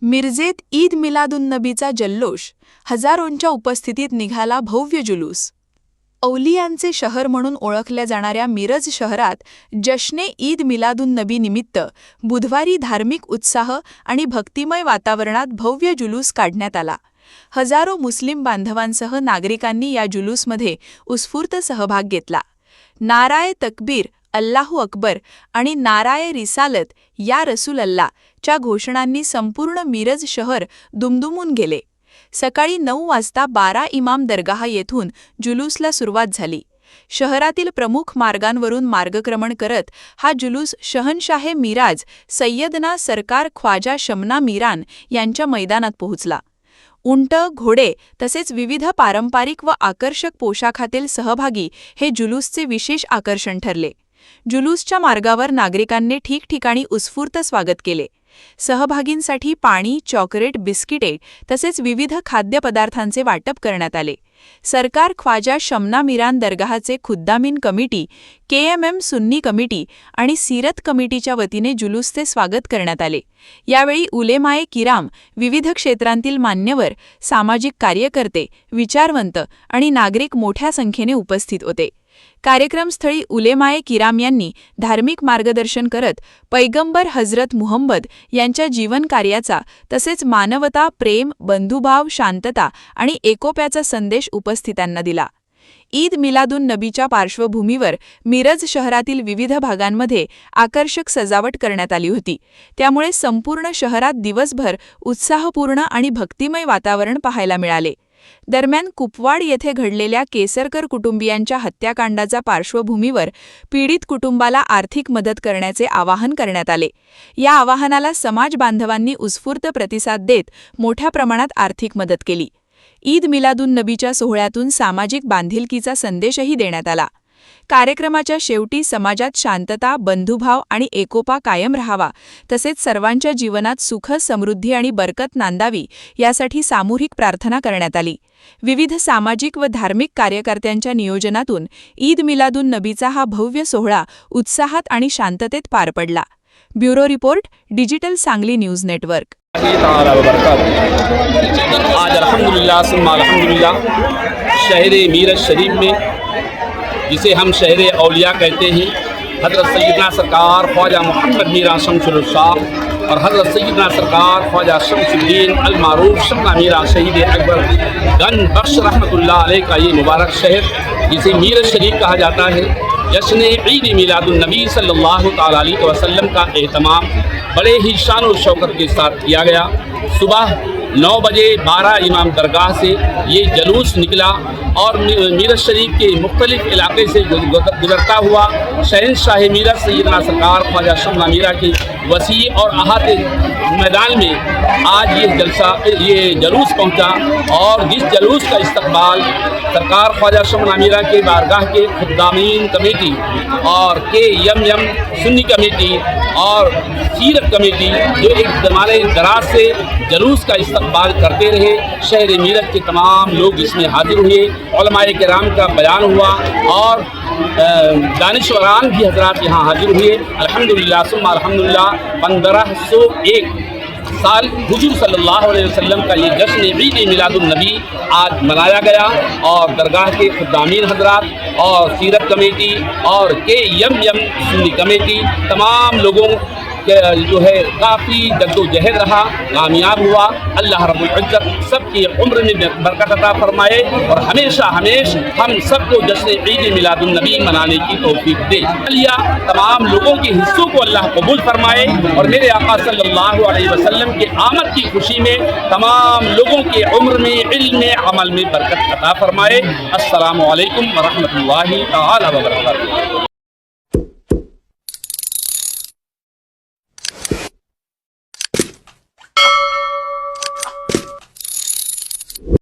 मिरजेत ईद मिलादुन्नबीचा जल्लोष, हजारोंच्या उपस्थितीत निघाला भव्य जुलूस। औलियांचे शहर म्हणून ओळखल्या जाणाऱ्या मिरज शहरात जश्ने ईद मिलादुन्नबी निमित्त बुधवारी धार्मिक उत्साह आणि भक्तिमय वातावरणात भव्य जुलूस काढण्यात आला। हजारो मुस्लिम बांधवांसह नागरिकांनी या जुलूसमध्ये उत्स्फूर्त सहभाग घेतला। नाराए तकबीर, अल्लाहू अकबर आणि नाराए रिसालत या रसूल अल्लाह च्या घोषणांनी संपूर्ण मिरज शहर दुमदुमून गेले। सकाळी 9 वाजता 12 इमाम दरगाह येथून जुलूसला सुरुवात झाली। शहरातील प्रमुख मार्गांवरून मार्गक्रमण करत हा जुलूस शहनशाहे मिराज सय्यदना सरकार ख्वाजा शमना मीरान यांच्या मैदानात पोहोचला। उंट, घोडे तसेच विविध पारंपरिक व आकर्षक पोशाखातील सहभागी हे जुलूसचे विशेष आकर्षण ठरले। जुलूसच्या मार्गावर नागरिकांनी ठिकठिकाणी उत्स्फूर्त स्वागत केले। सहभागींसाठी पाणी, चॉकलेट, बिस्किटे तसेच विविध खाद्यपदार्थांचे वाटप करण्यात आले। सरकार ख्वाजा शमना मीरान दरगाहचे खुद्दामीन कमिटी, KMM सुन्नी कमिटी आणि सीरत कमिटीच्या वतीने जुलूसचे स्वागत करण्यात आले। यावेळी उलेमाए किराम, विविध क्षेत्रांतील मान्यवर, सामाजिक कार्यकर्ते, विचारवंत आणि नागरिक मोठ्या संख्येने उपस्थित होते। कार्यक्रमस्थळी उलेमाए किराम यांनी धार्मिक मार्गदर्शन करत पैगंबर हजरत मुहम्मद यांच्या जीवनकार्याचा तसेच मानवता, प्रेम, बंधुभाव, शांतता आणि एकोप्याचा संदेश उपस्थितांना दिला। ईद मिलादुन्नबीच्या पार्श्वभूमीवर मिरज शहरातील विविध भागांमध्ये आकर्षक सजावट करण्यात आली होती। त्यामुळे संपूर्ण शहरात दिवसभर उत्साहपूर्ण आणि भक्तिमय वातावरण पाहायला मिळाले। दरम्यान कुपवाड येथे घडलेल्या केसरकर कुटुंबियांच्या हत्याकांडाच्या पार्श्वभूमीवर पीडित कुटुंबाला आर्थिक मदत करण्याचे आवाहन करण्यात आले। या आवाहनाला समाज बांधवांनी उत्स्फूर्त प्रतिसाद देत मोठ्या प्रमाणात आर्थिक मदत केली। ईद मिलादुन्नबीच्या सोहळ्यातून सामाजिक बांधिलकीचा संदेशही देण्यात आला। कार्यक्रमाच्या शेवटी समाजात शांतता, बंधुभाव आणि एकोपा कायम राहावा तसेच सर्वांच्या जीवनात सुख, समृद्धी आणि बरकत नांदावी यासाठी सामूहिक प्रार्थना करण्यात आली। विविध सामाजिक व धार्मिक कार्यकर्त्यांच्या नियोजनातून ईद मिलादुन्नबीचा हा भव्य सोहळा उत्साहात आणि शांततेत पार पडला। Bureau report, digital Sangli news network. आज अल्हम्दुलिल्लाह शहर मीरज शरीफ में, जिसे हम शहर औलिया कहते हैं, हज़रत सैयदना सरकार ख्वाजा मोहम्मद मीरा शमसुल शाह और हज़रत सैयदना सरकार ख्वाजा शमसुद्दीन अल मारूफ शमना मीरा शहीद अकबर गन बख्श रहमतुल्लाह अलैह का ये मुबारक शहर, जिसे मीरज शरीफ कहा जाता है, जश्न ईद मिलादुन्नबी सल्लल्लाहु तआला अलैहि वसल्लम का एहतमाम बड़े ही शान और शौकत के साथ किया गया। सुबह 9 बजे 12 इमाम दरगाह से ये जुलूस निकला और मिरज शरीफ के मुख्तलिफ इलाके से गुजरता हुआ शहनशाह मिरज सैयदना सरकार ख्वाजा शमना मीरा के वसी और अहाते मैदान में आज ये जुलूस पहुंचा। और जिस जुलूस का इस्तकबाल सरकार ख्वाजा शमना मीरा के बारगाह के खुद्दामीन कमेटी और KMM सुन्नी कमेटी और सीरत कमेटी, जो एक ज़माने दराज से जुलूस का इस्तकबाल करते रहे, शहर मीरज के तमाम लोग इसमें हाजिर हुए। उलमाए किराम का बयान हुआ और दानिशवरान भी हजरात यहाँ हाजिर हुए। अल्हम्दुलिल्लाह सुम्मा अल्हम्दुलिल्लाह 1501 साल हुजूर सल्लल्लाहु अलैहि वसल्लम का ये जश्न ईद मिलादुन्नबी आज मनाया गया। और दरगाह के खुद्दामीन हजरात और सीरत कमेटी और KMM सुन्नी कमेटी तमाम लोगों जो है काफ़ी जद्दोजहद रहा, कामयाब हुआ। अल्लाह रब्बुल इज्जत सबकी उम्र में बरकत अता फरमाए और हमेशा हम सबको जश्न ईद मिलादुन्नबी मनाने की तौफीक दे। अलिया तमाम लोगों के हिस्सों को अल्लाह कबूल फरमाए और मेरे आका सल्लल्लाहु अलैहि वसल्लम के आमद की खुशी में तमाम लोगों के उम्र में, इल्म में, अमल में बरकत अता फरमाए। अस्सलामु अलैकुम व रहमतुल्लाहि तआला व बरकातुहू।